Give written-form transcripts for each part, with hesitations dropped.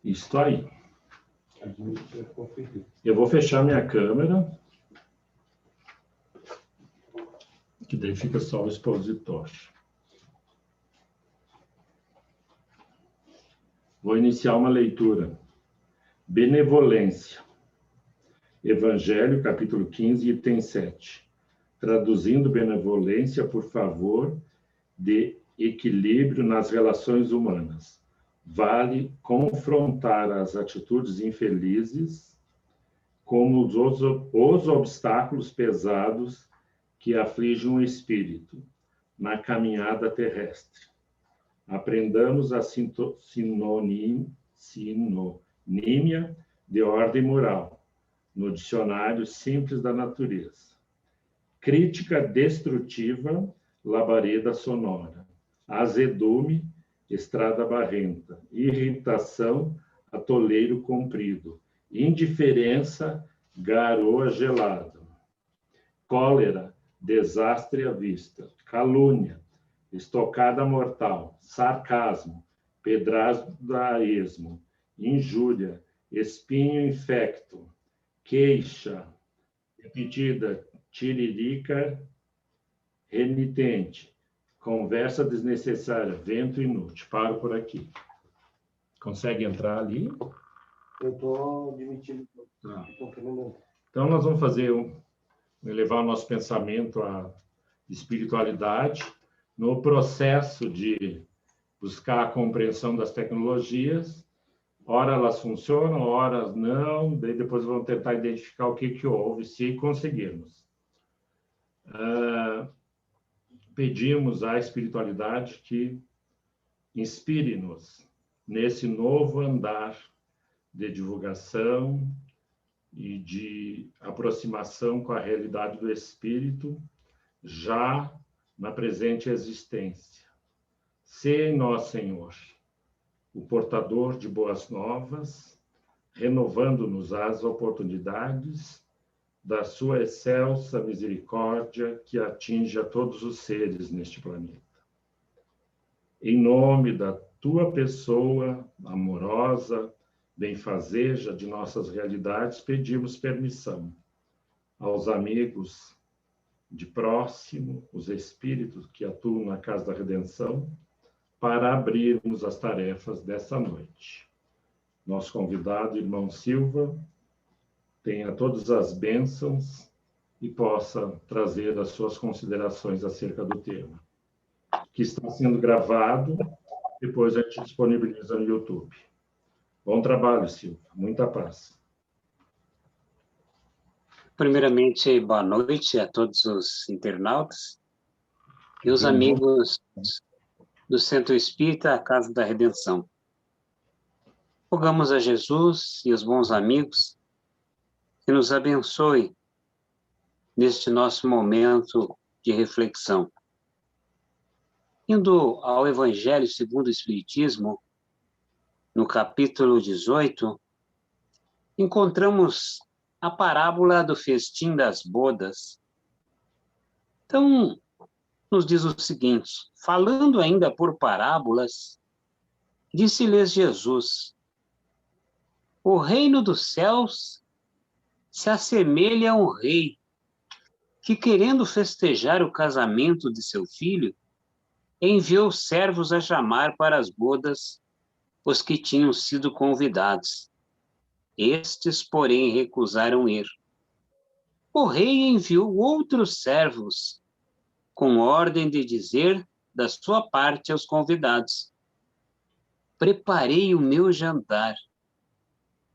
Isso aí. Eu vou fechar minha câmera, que daí fica só o expositor. Vou iniciar uma leitura. Benevolência. Evangelho, capítulo 15, item 7. Traduzindo benevolência, por favor, de equilíbrio nas relações humanas. Vale confrontar as atitudes infelizes como os obstáculos pesados que afligem o espírito na caminhada terrestre. Aprendamos a sinonímia de ordem moral, no dicionário simples da natureza. Crítica destrutiva, labareda sonora. Azedume, estrada barrenta. Irritação, atoleiro comprido. Indiferença, garoa gelada. Cólera, desastre à vista. Calúnia, estocada mortal. Sarcasmo, pedrada a esmo. Injúria, espinho infecto. Queixa, repetida, tiririca, renitente. Conversa desnecessária, vento inútil. Paro por aqui. Consegue entrar ali? Eu estou admitindo. Tá. Então, nós vamos elevar o nosso pensamento à espiritualidade no processo de buscar a compreensão das tecnologias. Ora elas funcionam, ora não, daí depois vamos tentar identificar o que houve, se conseguirmos. Pedimos à espiritualidade que inspire-nos nesse novo andar de divulgação e de aproximação com a realidade do espírito, já na presente existência. Sê em nós, Senhor, o portador de boas novas, renovando-nos as oportunidades da sua excelsa misericórdia que atinge a todos os seres neste planeta. Em nome da tua pessoa amorosa, benfazeja de nossas realidades, pedimos permissão aos amigos de próximo, os espíritos que atuam na Casa da Redenção, para abrirmos as tarefas dessa noite. Nosso convidado, irmão Silva, tenha todas as bênçãos e possa trazer as suas considerações acerca do tema, que está sendo gravado, depois a gente disponibiliza no YouTube. Bom trabalho, Silva. Muita paz. Primeiramente, boa noite a todos os internautas e os amigos do Centro Espírita, a Casa da Redenção. Rogamos a Jesus e os bons amigos que nos abençoe neste nosso momento de reflexão. Indo ao Evangelho segundo o Espiritismo, no capítulo 18, encontramos a parábola do festim das bodas. Então, nos diz o seguinte: falando ainda por parábolas, disse-lhes Jesus: o reino dos céus se assemelha a um rei que, querendo festejar o casamento de seu filho, enviou servos a chamar para as bodas os que tinham sido convidados. Estes, porém, recusaram ir. O rei enviou outros servos, com ordem de dizer da sua parte aos convidados: preparei o meu jantar,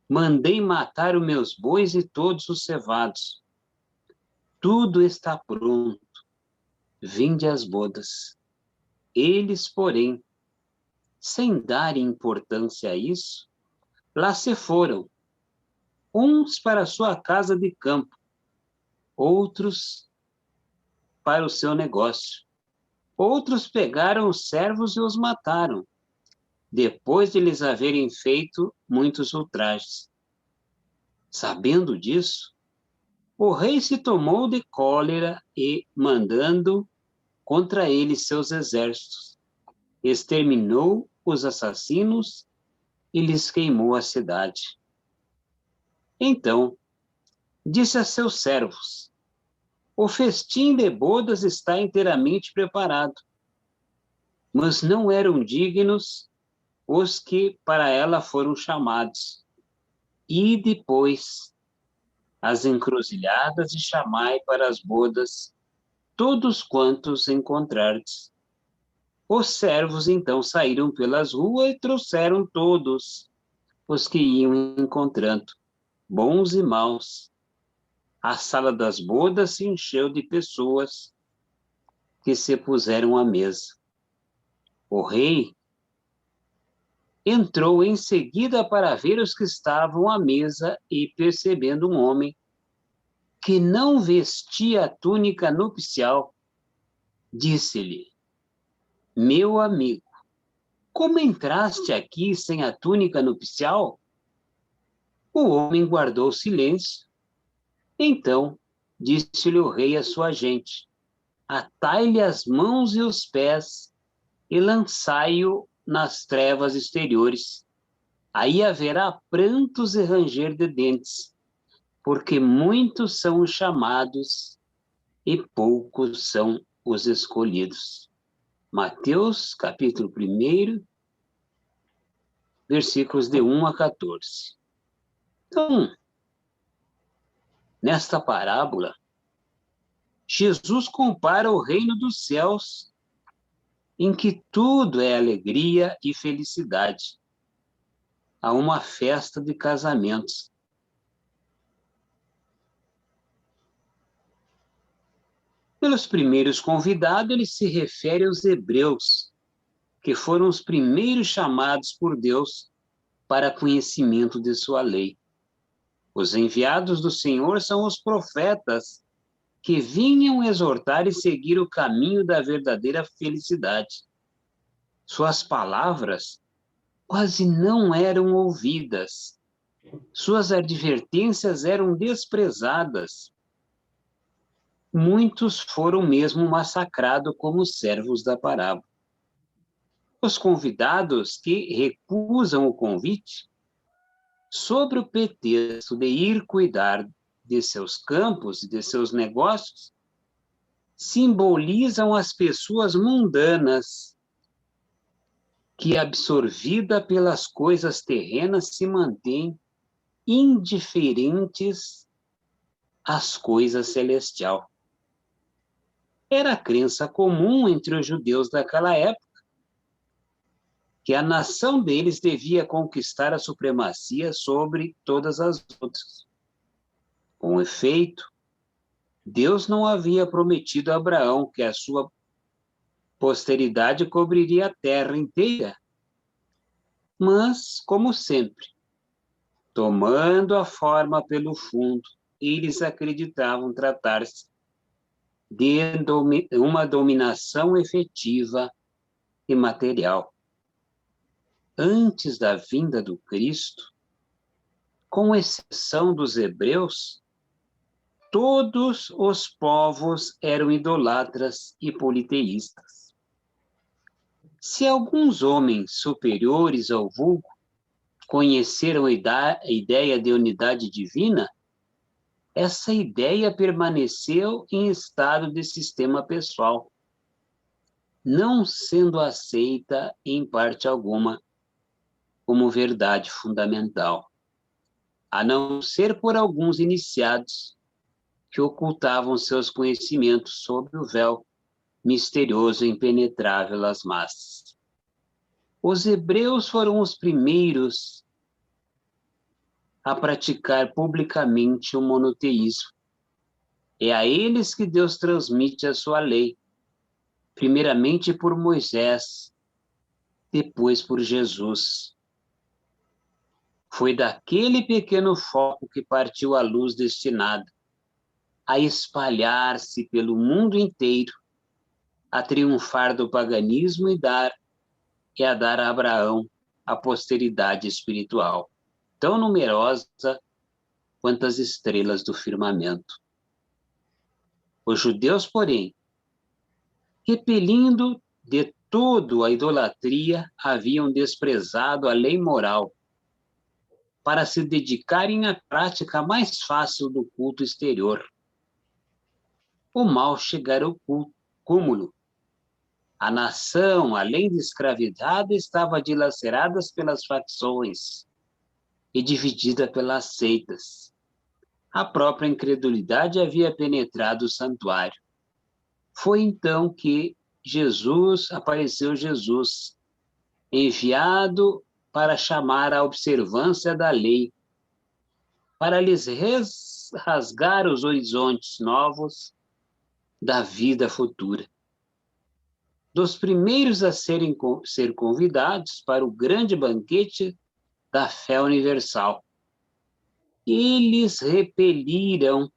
mandei matar os meus bois e todos os cevados. Tudo está pronto, vinde às bodas. Eles, porém, sem darem importância a isso, lá se foram, uns para sua casa de campo, outros para o seu negócio. Outros pegaram os servos e os mataram, depois de lhes haverem feito muitos ultrajes. Sabendo disso, o rei se tomou de cólera e, mandando contra eles seus exércitos, exterminou os assassinos e lhes queimou a cidade. Então, disse a seus servos: o festim de bodas está inteiramente preparado, mas não eram dignos os que para ela foram chamados. E depois as encruzilhadas e chamai para as bodas todos quantos encontrardes. Os servos então saíram pelas ruas e trouxeram todos os que iam encontrando, bons e maus. A sala das bodas se encheu de pessoas que se puseram à mesa. O rei entrou em seguida para ver os que estavam à mesa e, percebendo um homem que não vestia a túnica nupcial, disse-lhe: meu amigo, como entraste aqui sem a túnica nupcial? O homem guardou silêncio. Então disse-lhe o rei à sua gente: atai-lhe as mãos e os pés e lançai-o nas trevas exteriores. Aí haverá prantos e ranger de dentes, porque muitos são os chamados e poucos são os escolhidos. Mateus, capítulo 1, versículos de 1 a 14. Então, nesta parábola, Jesus compara o reino dos céus, em que tudo é alegria e felicidade, a uma festa de casamentos. Pelos primeiros convidados, ele se refere aos hebreus, que foram os primeiros chamados por Deus para conhecimento de sua lei. Os enviados do Senhor são os profetas, que vinham exortar e seguir o caminho da verdadeira felicidade. Suas palavras quase não eram ouvidas. Suas advertências eram desprezadas. Muitos foram mesmo massacrados como servos da parábola. Os convidados que recusam o convite, sob o pretexto de ir cuidar de seus campos e de seus negócios, simbolizam as pessoas mundanas que, absorvida pelas coisas terrenas, se mantêm indiferentes às coisas celestiais. Era a crença comum entre os judeus daquela época que a nação deles devia conquistar a supremacia sobre todas as outras. Com efeito, Deus não havia prometido a Abraão que a sua posteridade cobriria a terra inteira. Mas, como sempre, tomando a forma pelo fundo, eles acreditavam tratar-se de uma dominação efetiva e material. Antes da vinda do Cristo, com exceção dos hebreus, todos os povos eram idolatras e politeístas. Se alguns homens superiores ao vulgo conheceram a ideia de unidade divina, essa ideia permaneceu em estado de sistema pessoal, não sendo aceita em parte alguma como verdade fundamental, a não ser por alguns iniciados que ocultavam seus conhecimentos sob o véu misterioso e impenetrável às massas. Os hebreus foram os primeiros a praticar publicamente o monoteísmo. É a eles que Deus transmite a sua lei, primeiramente por Moisés, depois por Jesus. Foi daquele pequeno foco que partiu a luz destinada a espalhar-se pelo mundo inteiro, a triunfar do paganismo e a dar a Abraão a posteridade espiritual, tão numerosa quanto as estrelas do firmamento. Os judeus, porém, repelindo de todo a idolatria, haviam desprezado a lei moral para se dedicarem à prática mais fácil do culto exterior. O mal chegara ao cúmulo. A nação, além de escravizada, estava dilacerada pelas facções e dividida pelas seitas. A própria incredulidade havia penetrado o santuário. Foi então que apareceu Jesus, enviado para chamar a observância da lei, para lhes rasgar os horizontes novos da vida futura. Dos primeiros a ser convidados para o grande banquete da fé universal. Eles repeliram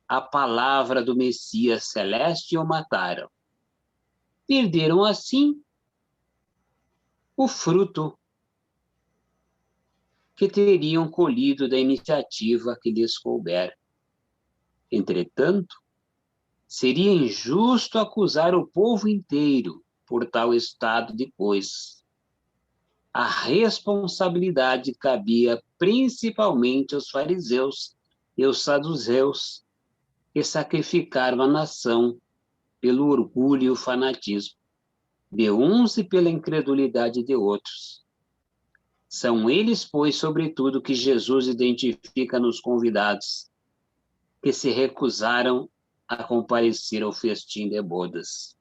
a palavra do Messias celeste e o mataram. Perderam, assim, o fruto que teriam colhido da iniciativa que lhes coubera. Entretanto, seria injusto acusar o povo inteiro por tal estado de coisas. A responsabilidade cabia principalmente aos fariseus e aos saduceus, que sacrificaram a nação pelo orgulho e o fanatismo de uns e pela incredulidade de outros. São eles, pois, sobretudo, que Jesus identifica nos convidados, que se recusaram a comparecer ao festim de bodas.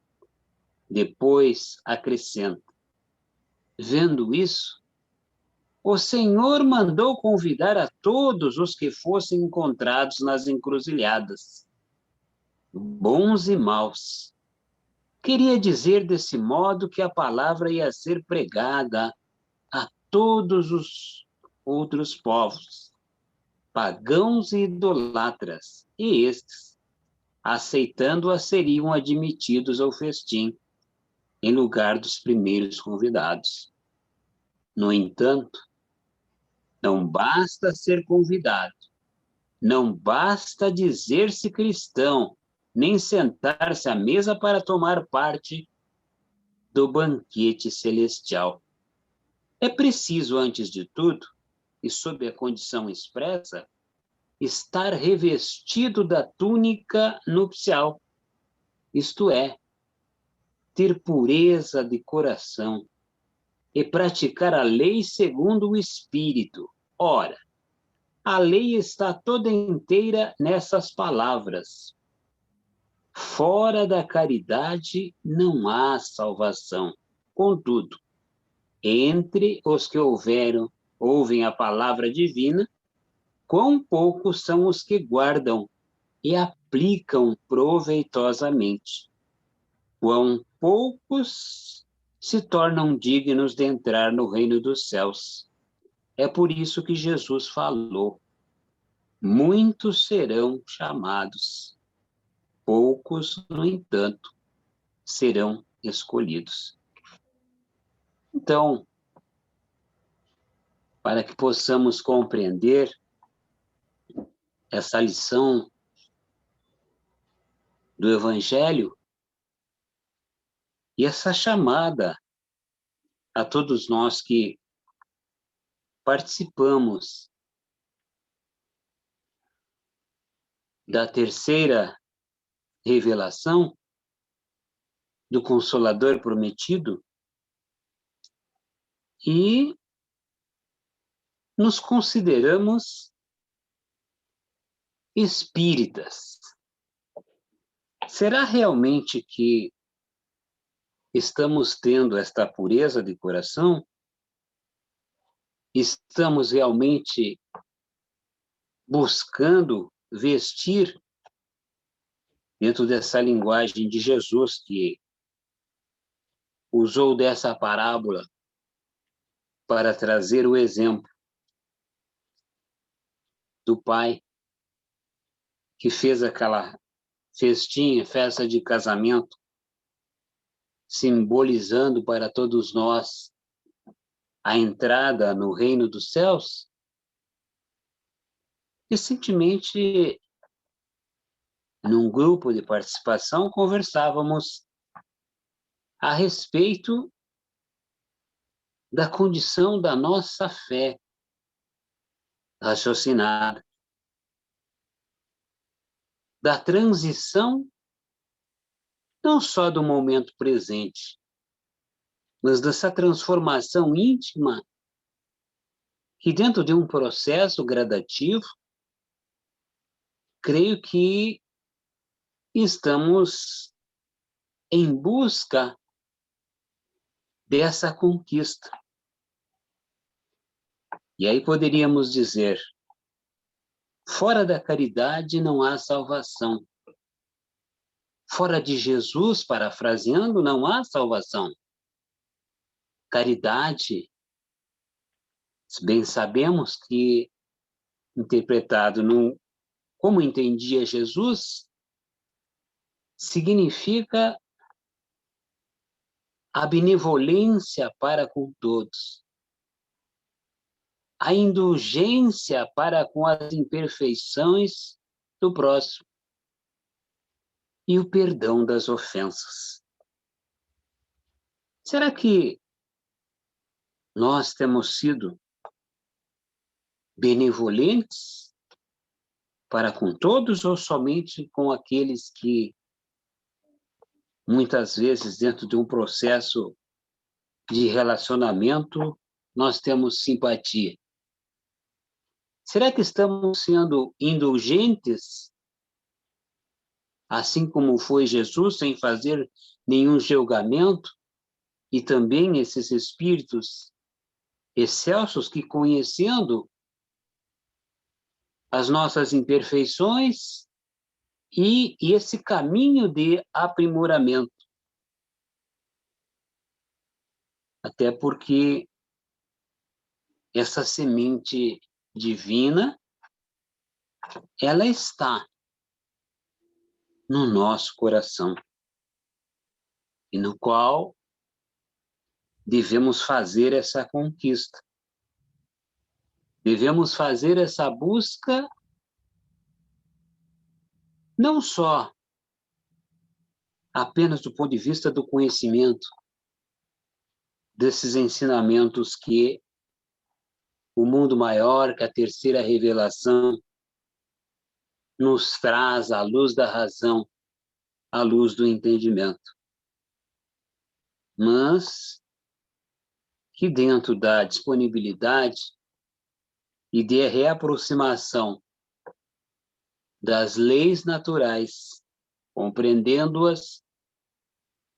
Depois acrescenta: vendo isso, o Senhor mandou convidar a todos os que fossem encontrados nas encruzilhadas, bons e maus. Queria dizer desse modo que a palavra ia ser pregada a todos os outros povos, pagãos e idolatras, e estes, aceitando-a, seriam admitidos ao festim, em lugar dos primeiros convidados. No entanto, não basta ser convidado, não basta dizer-se cristão, nem sentar-se à mesa para tomar parte do banquete celestial. É preciso, antes de tudo, e sob a condição expressa, estar revestido da túnica nupcial, isto é, ter pureza de coração e praticar a lei segundo o Espírito. Ora, a lei está toda inteira nessas palavras: fora da caridade não há salvação. Contudo, entre os que ouvem a palavra divina, quão poucos são os que guardam e aplicam proveitosamente. Quão poucos se tornam dignos de entrar no reino dos céus. É por isso que Jesus falou: muitos serão chamados, poucos, no entanto, serão escolhidos. Então, para que possamos compreender essa lição do Evangelho e essa chamada a todos nós que participamos da terceira revelação do Consolador prometido e nos consideramos espíritas. Será realmente que estamos tendo esta pureza de coração? Estamos realmente buscando vestir, dentro dessa linguagem de Jesus, que usou dessa parábola para trazer o exemplo do pai que fez aquela festinha, festa de casamento, simbolizando para todos nós a entrada no reino dos céus? Recentemente, num grupo de participação, conversávamos a respeito da condição da nossa fé raciocinada, da transição, não só do momento presente, mas dessa transformação íntima que dentro de um processo gradativo, creio que estamos em busca dessa conquista. E aí poderíamos dizer, fora da caridade não há salvação. Fora de Jesus, parafraseando, não há salvação. Caridade, bem sabemos que, interpretado como entendia Jesus, significa a benevolência para com todos, a indulgência para com as imperfeições do próximo e o perdão das ofensas. Será que nós temos sido benevolentes para com todos ou somente com aqueles que, muitas vezes, dentro de um processo de relacionamento, nós temos simpatia? Será que estamos sendo indulgentes, assim como foi Jesus, sem fazer nenhum julgamento, e também esses espíritos excelsos que, conhecendo as nossas imperfeições e esse caminho de aprimoramento? Até porque essa semente divina, ela está no nosso coração, e no qual devemos fazer essa conquista. Devemos fazer essa busca não só apenas do ponto de vista do conhecimento, desses ensinamentos que o mundo maior, que a terceira revelação, nos traz à luz da razão, à luz do entendimento, mas que dentro da disponibilidade e de reaproximação das leis naturais, compreendendo-as,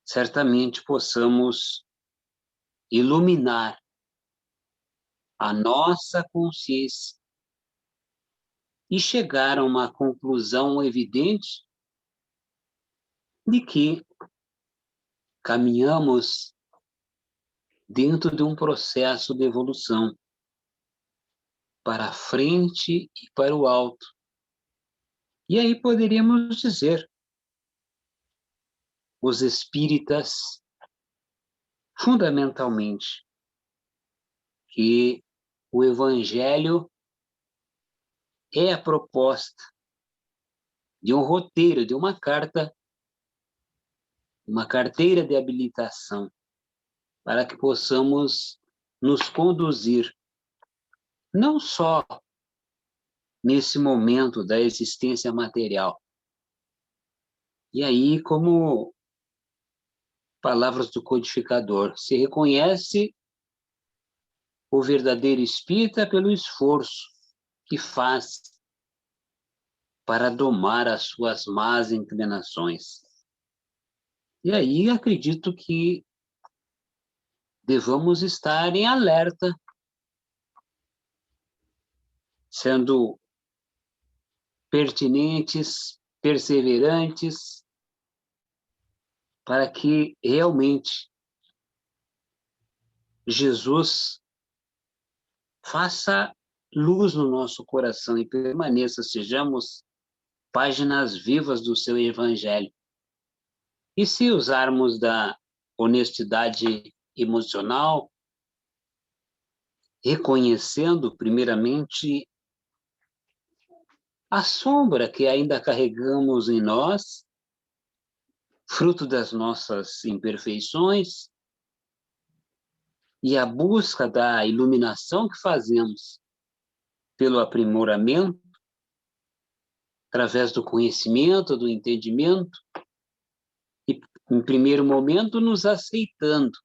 certamente possamos iluminar a nossa consciência e chegar a uma conclusão evidente de que caminhamos dentro de um processo de evolução para a frente e para o alto. E aí poderíamos dizer, os espíritas, fundamentalmente, que o Evangelho é a proposta de um roteiro, de uma carta, uma carteira de habilitação, para que possamos nos conduzir, não só nesse momento da existência material. E aí, como palavras do codificador, se reconhece o verdadeiro espírita pelo esforço que faz para domar as suas más inclinações. E aí acredito que devamos estar em alerta, sendo pertinentes, perseverantes, para que realmente Jesus faça luz no nosso coração e permaneça, sejamos páginas vivas do seu Evangelho. E se usarmos da honestidade emocional, reconhecendo primeiramente a sombra que ainda carregamos em nós, fruto das nossas imperfeições, e a busca da iluminação que fazemos pelo aprimoramento, através do conhecimento, do entendimento, e, em primeiro momento, nos aceitando,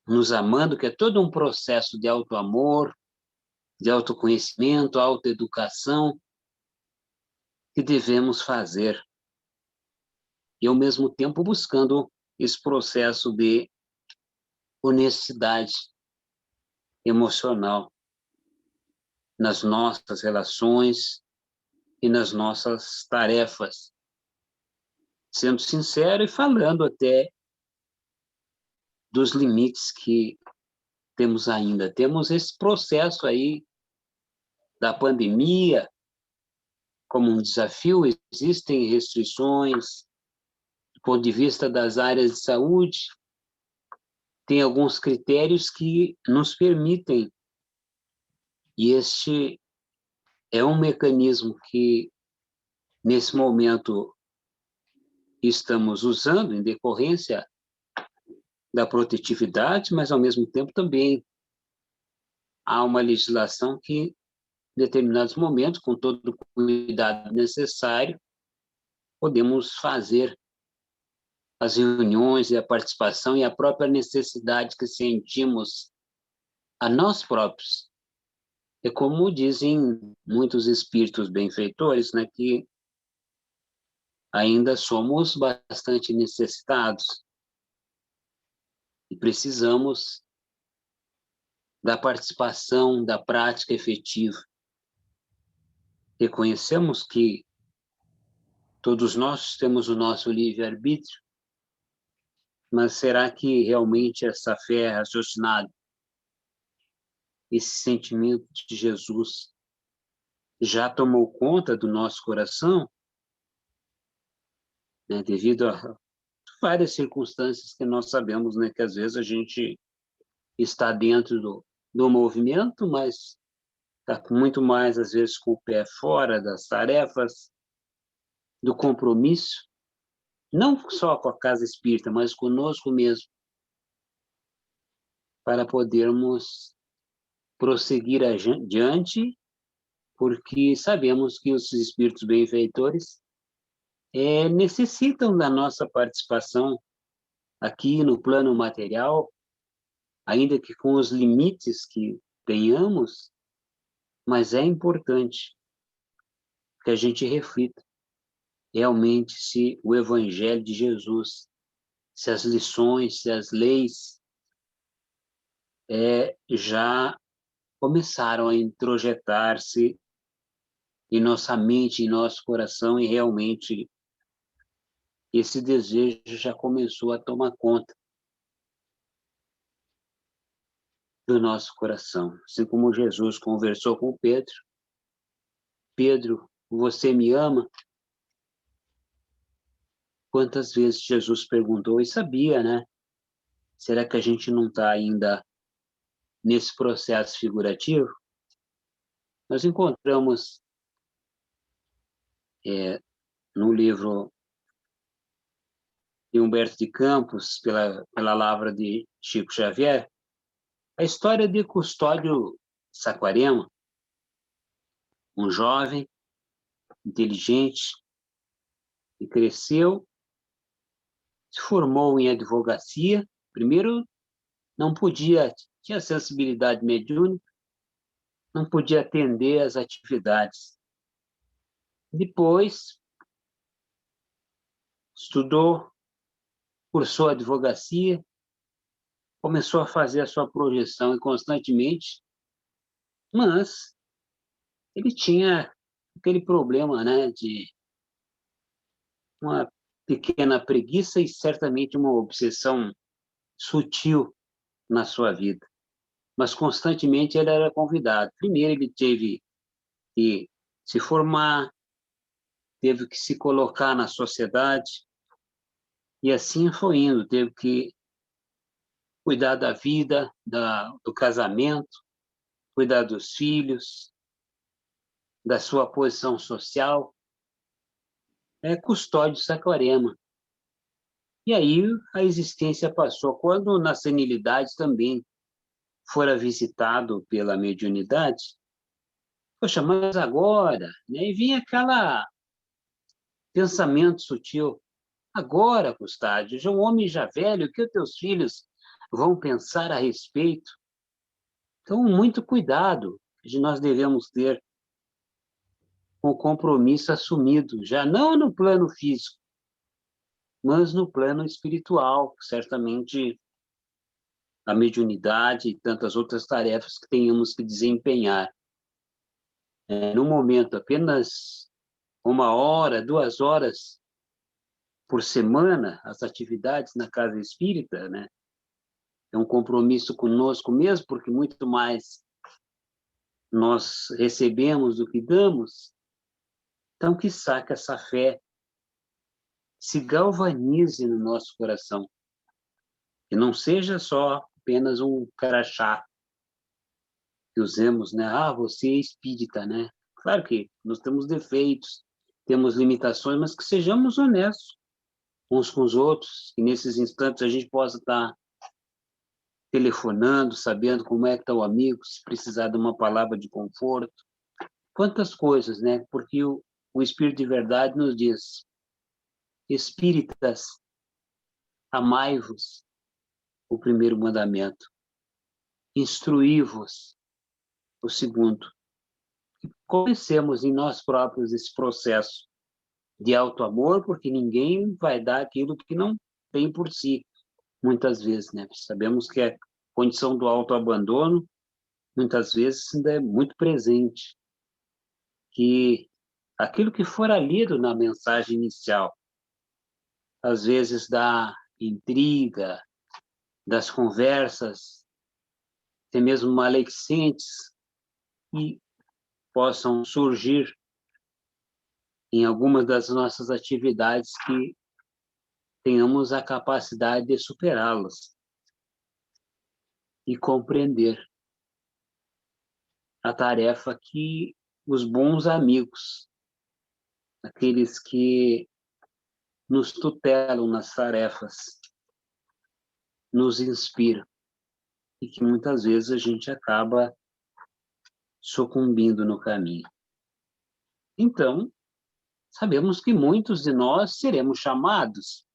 nos amando, que é todo um processo de autoamor, de autoconhecimento, autoeducação, que devemos fazer. E, ao mesmo tempo, buscando esse processo de honestidade emocional nas nossas relações e nas nossas tarefas, sendo sincero e falando até dos limites que temos ainda. Temos esse processo aí da pandemia como um desafio, existem restrições do ponto de vista das áreas de saúde, tem alguns critérios que nos permitem, e este é um mecanismo que, nesse momento, estamos usando em decorrência da protetividade, mas, ao mesmo tempo, também há uma legislação que, em determinados momentos, com todo o cuidado necessário, podemos fazer as reuniões e a participação e a própria necessidade que sentimos a nós próprios. É como dizem muitos espíritos benfeitores, né, que ainda somos bastante necessitados e precisamos da participação, da prática efetiva. Reconhecemos que todos nós temos o nosso livre-arbítrio, mas será que realmente essa fé raciocinada, esse sentimento de Jesus já tomou conta do nosso coração, né, devido a várias circunstâncias que nós sabemos, né, que às vezes a gente está dentro do movimento, mas está muito mais, às vezes, com o pé fora das tarefas, do compromisso, não só com a casa espírita, mas conosco mesmo, para podermos prosseguir adiante, porque sabemos que os espíritos benfeitores necessitam da nossa participação aqui no plano material, ainda que com os limites que tenhamos, mas é importante que a gente reflita realmente se o Evangelho de Jesus, se as lições, se as leis já começaram a introjetar-se em nossa mente, em nosso coração, e realmente esse desejo já começou a tomar conta do nosso coração. Assim como Jesus conversou com Pedro: Pedro, você me ama? Quantas vezes Jesus perguntou e sabia, né? Será que a gente não está ainda nesse processo figurativo? Nós encontramos no livro de Humberto de Campos, pela lavra de Chico Xavier, a história de Custódio Saquarema, um jovem inteligente que cresceu, se formou em advocacia. Primeiro, não podia, tinha sensibilidade mediúnica, não podia atender às atividades. Depois, estudou, cursou advocacia, começou a fazer a sua projeção constantemente, mas ele tinha aquele problema, né, de uma pequena preguiça e certamente uma obsessão sutil na sua vida. Mas constantemente ele era convidado. Primeiro ele teve que se formar, teve que se colocar na sociedade, e assim foi indo, teve que cuidar da vida, do casamento, cuidar dos filhos, da sua posição social. Custódio Saquarema. E aí a existência passou. Quando na senilidade também fora visitado pela mediunidade, Poxa, mas agora, né? E vinha aquele pensamento sutil. Agora, Custódio, já um homem já velho, o que os teus filhos vão pensar a respeito? Então, muito cuidado que nós devemos ter com o compromisso assumido, já não no plano físico, mas no plano espiritual, certamente a mediunidade e tantas outras tarefas que tenhamos que desempenhar. No momento, apenas 1 hora, 2 horas por semana, as atividades na casa espírita, né? É um compromisso conosco mesmo, porque muito mais nós recebemos do que damos. Então, quiçá que essa fé se galvanize no nosso coração, e não seja só apenas um crachá que usemos, né? Ah, você é espírita, né? Claro que nós temos defeitos, temos limitações, mas que sejamos honestos uns com os outros, e nesses instantes a gente possa estar telefonando, sabendo como é que está o amigo, se precisar de uma palavra de conforto. Quantas coisas, né? Porque o Espírito de Verdade nos diz: espíritas, amai-vos, o primeiro mandamento, instruí-vos, o segundo. Comecemos em nós próprios esse processo de auto-amor, porque ninguém vai dar aquilo que não tem por si, muitas vezes, né? Sabemos que a condição do autoabandono, muitas vezes, ainda é muito presente, que aquilo que fora lido na mensagem inicial, às vezes da intriga, das conversas, até mesmo maledicentes, e possam surgir em algumas das nossas atividades que tenhamos a capacidade de superá-las e compreender a tarefa que os bons amigos, aqueles que nos tutelam nas tarefas, nos inspiram, e que muitas vezes a gente acaba sucumbindo no caminho. Então, sabemos que muitos de nós seremos chamados.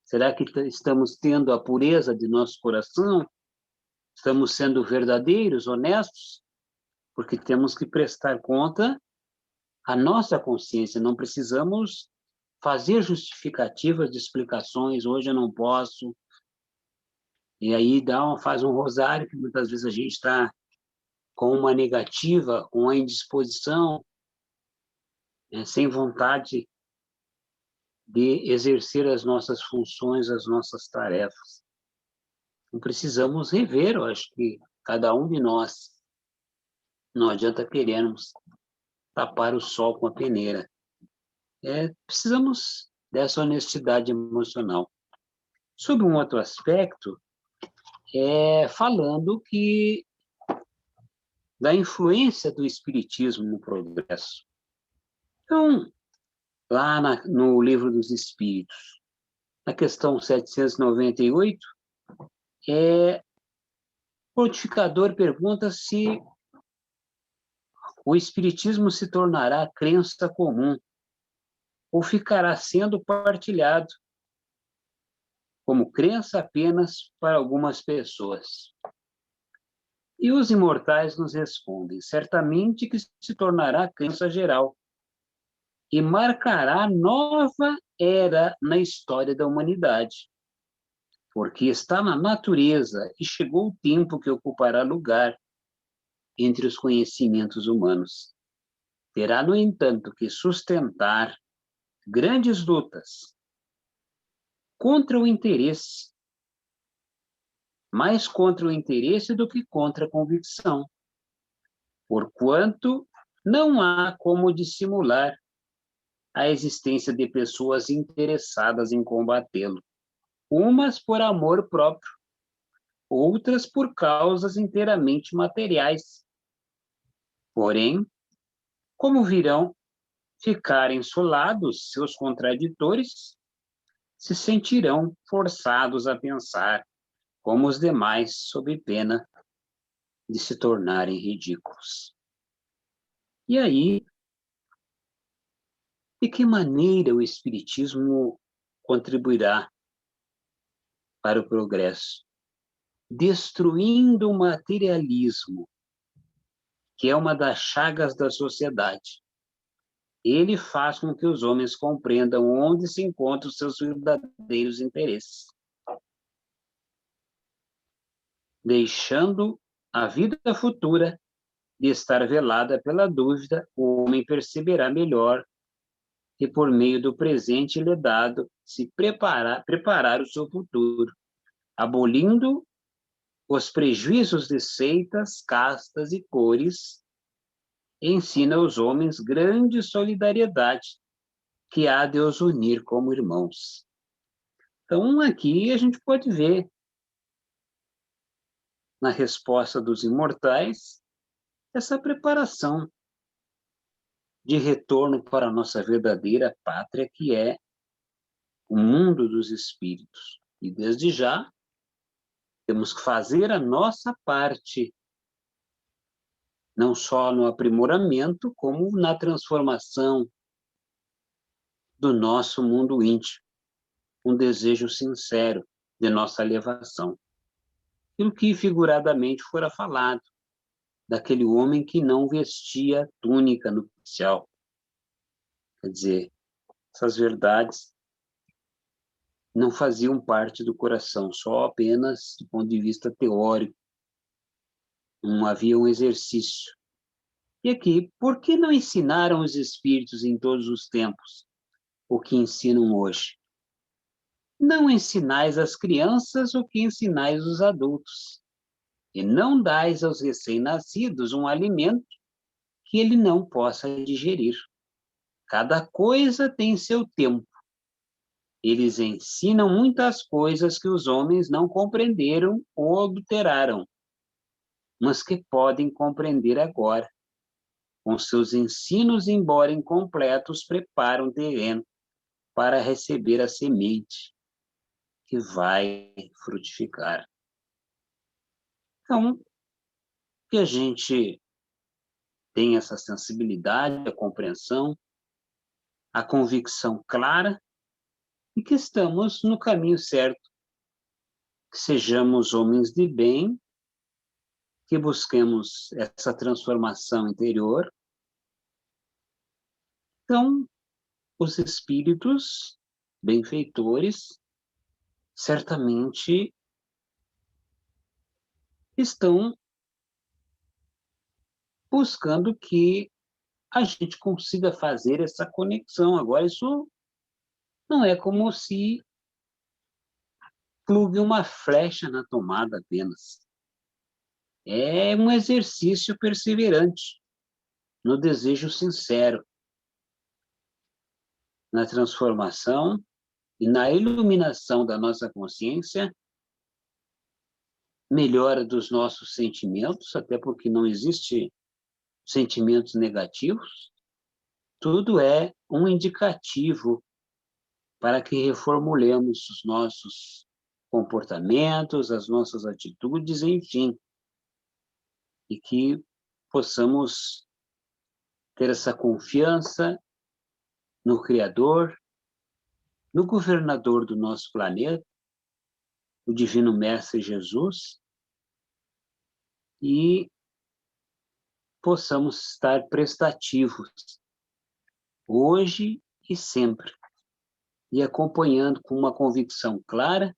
Será que estamos tendo a pureza de nosso coração? Estamos sendo verdadeiros, honestos? Porque temos que prestar conta à nossa consciência. Não precisamos fazer justificativas de explicações. Hoje eu não posso. E aí faz um rosário, que muitas vezes a gente está com uma negativa, com uma indisposição, sem vontade de exercer as nossas funções, as nossas tarefas. Então, precisamos rever, eu acho que cada um de nós, não adianta querermos tapar o sol com a peneira. Precisamos dessa honestidade emocional. Sobre um outro aspecto, falando da influência do Espiritismo no progresso. Então, lá no Livro dos Espíritos, na questão 798, o codificador pergunta se o Espiritismo se tornará crença comum ou ficará sendo partilhado como crença apenas para algumas pessoas. E os imortais nos respondem: certamente que se tornará crença geral e marcará nova era na história da humanidade, porque está na natureza e chegou o tempo que ocupará lugar entre os conhecimentos humanos. Terá, no entanto, que sustentar grandes lutas contra o interesse, mais contra o interesse do que contra a convicção, porquanto não há como dissimular a existência de pessoas interessadas em combatê-lo, umas por amor próprio, outras por causas inteiramente materiais. Porém, como virão ficar insolados seus contraditores, se sentirão forçados a pensar como os demais, sob pena de se tornarem ridículos. E aí, de que maneira o Espiritismo contribuirá para o progresso? Destruindo o materialismo, que é uma das chagas da sociedade. Ele faz com que os homens compreendam onde se encontram os seus verdadeiros interesses, deixando a vida futura de estar velada pela dúvida, o homem perceberá melhor que por meio do presente lhe dado se preparar o seu futuro, abolindo os prejuízos de seitas, castas e cores, ensina aos homens grande solidariedade que há de os unir como irmãos. Então, aqui a gente pode ver, na resposta dos imortais, essa preparação de retorno para a nossa verdadeira pátria, que é o mundo dos espíritos. E desde já, temos que fazer a nossa parte, não só no aprimoramento, como na transformação do nosso mundo íntimo, um desejo sincero de nossa elevação. Aquilo que figuradamente fora falado, daquele homem que não vestia túnica nupcial. Quer dizer, essas verdades não faziam parte do coração, só apenas do ponto de vista teórico. Não havia um exercício. E aqui, por que não ensinaram os espíritos em todos os tempos o que ensinam hoje? Não ensinais às crianças o que ensinais aos adultos, e não dais aos recém-nascidos um alimento que ele não possa digerir. Cada coisa tem seu tempo. Eles ensinam muitas coisas que os homens não compreenderam ou adulteraram, mas que podem compreender agora. Com seus ensinos, embora incompletos, preparam o terreno para receber a semente que vai frutificar. Então, que a gente tenha essa sensibilidade, a compreensão, a convicção clara e que estamos no caminho certo, que sejamos homens de bem, que busquemos essa transformação interior. Então, os espíritos benfeitores certamente estão buscando que a gente consiga fazer essa conexão. Agora, isso não é como se plugue uma flecha na tomada apenas. É um exercício perseverante, no desejo sincero, na transformação e na iluminação da nossa consciência, melhora dos nossos sentimentos, até porque não existe sentimentos negativos, tudo é um indicativo para que reformulemos os nossos comportamentos, as nossas atitudes, enfim, e que possamos ter essa confiança no Criador, no governador do nosso planeta, o Divino Mestre Jesus, e possamos estar prestativos hoje e sempre, e acompanhando com uma convicção clara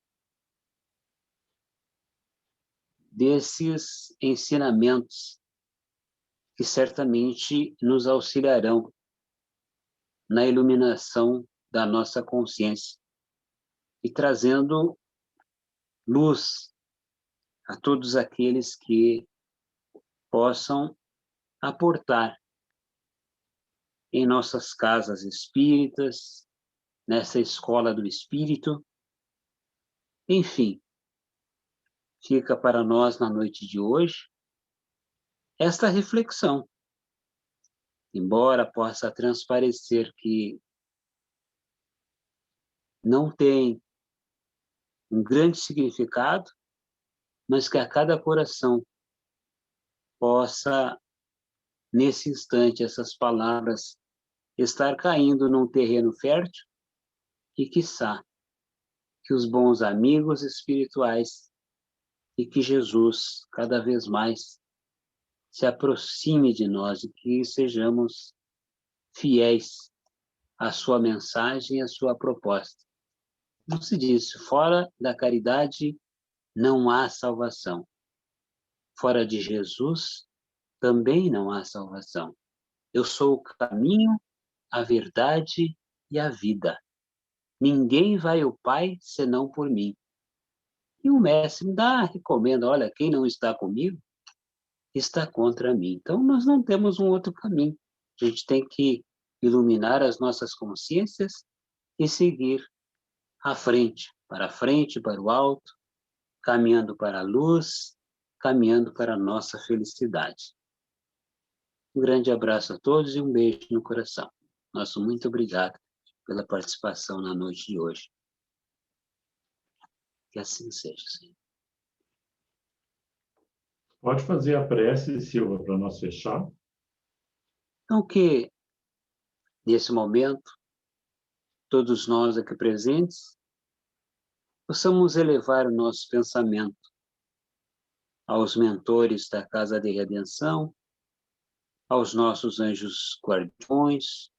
desses ensinamentos que certamente nos auxiliarão na iluminação da nossa consciência e trazendo luz a todos aqueles que possam aportar em nossas casas espíritas, nessa escola do espírito. Enfim, fica para nós na noite de hoje esta reflexão. Embora possa transparecer que não tem um grande significado, mas que a cada coração possa nesse instante, essas palavras estar caindo num terreno fértil e, quiçá, que os bons amigos espirituais e que Jesus, cada vez mais, se aproxime de nós e que sejamos fiéis à sua mensagem e à sua proposta. Como se diz, fora da caridade não há salvação. Fora de Jesus também não há salvação. Eu sou o caminho, a verdade e a vida. Ninguém vai ao Pai senão por mim. E o mestre recomenda, olha, quem não está comigo, está contra mim. Então, nós não temos um outro caminho. A gente tem que iluminar as nossas consciências e seguir à frente, para o alto, caminhando para a luz, caminhando para a nossa felicidade. Um grande abraço a todos e um beijo no coração. Nosso muito obrigado pela participação na noite de hoje. Que assim seja, Senhor. Pode fazer a prece, Silva, para nós fechar? Então, que, nesse momento, todos nós aqui presentes, possamos elevar o nosso pensamento aos mentores da Casa de Redenção, aos nossos anjos guardiões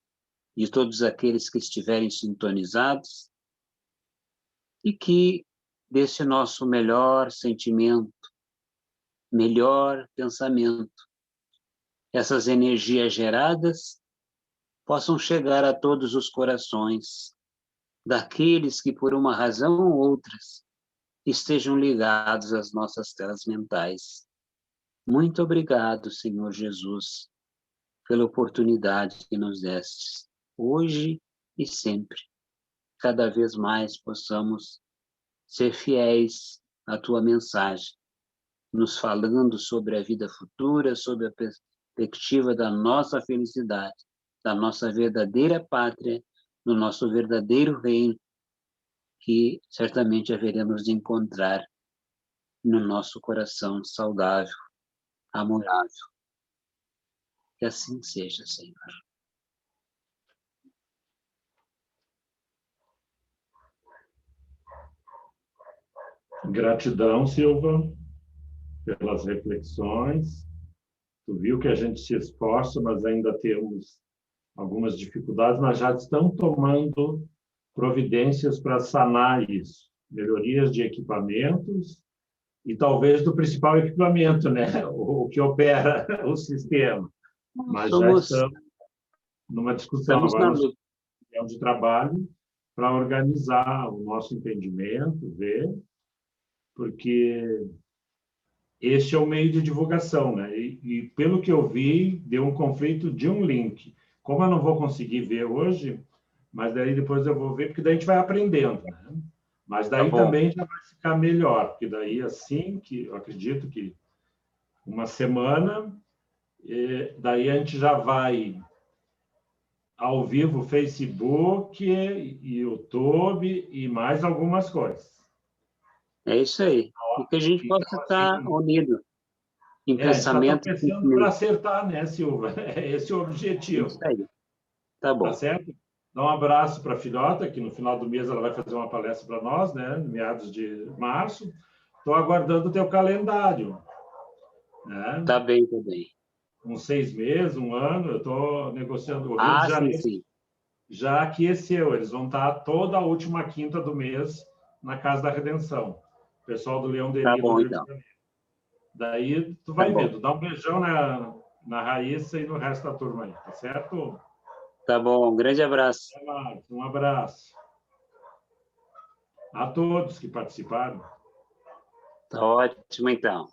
e todos aqueles que estiverem sintonizados, e que desse nosso melhor sentimento, melhor pensamento, essas energias geradas possam chegar a todos os corações daqueles que, por uma razão ou outras, estejam ligados às nossas telas mentais. Muito obrigado, Senhor Jesus, pela oportunidade que nos destes, hoje e sempre. Cada vez mais possamos ser fiéis à tua mensagem, nos falando sobre a vida futura, sobre a perspectiva da nossa felicidade, da nossa verdadeira pátria, do nosso verdadeiro reino, que certamente haveremos de encontrar no nosso coração saudável, amorável. Que assim seja, Senhor. Gratidão, Silva, pelas reflexões. Tu viu que a gente se esforça, mas ainda temos algumas dificuldades, mas já estão tomando providências para sanar isso. Melhorias de equipamentos e talvez do principal equipamento, né? O que opera o sistema. Mas já estamos numa discussão agora na reunião de trabalho para organizar o nosso entendimento, ver, porque este é o meio de divulgação, né? E pelo que eu vi, deu um conflito de um link. Como eu não vou conseguir ver hoje, mas daí depois eu vou ver, porque daí a gente vai aprendendo, né? Mas daí também já vai ficar melhor, porque daí assim, que eu acredito que uma semana, daí a gente já vai ao vivo Facebook, YouTube e mais algumas coisas. É isso aí. E que a gente possa estar unido em pensamento. Já estou pensando para acertar, né, Silva? É esse o objetivo. Isso aí. Tá bom. Tá certo? Dá um abraço para a filhota, que no final do mês ela vai fazer uma palestra para nós, né, no meados de março. Estou aguardando o teu calendário. Né? Tá bem, tá bem. Uns 6 meses, um ano, eu estou negociando o Rio de Janeiro. Sim. Já aqueceu, eles vão estar toda a última quinta do mês na Casa da Redenção. O pessoal do Leão Denis do Rio de Janeiro. Daí tu vai vendo, dá um beijão na Raíssa e no resto da turma aí, tá certo? Tá bom, um grande abraço. Um abraço. A todos que participaram. Tá ótimo, então.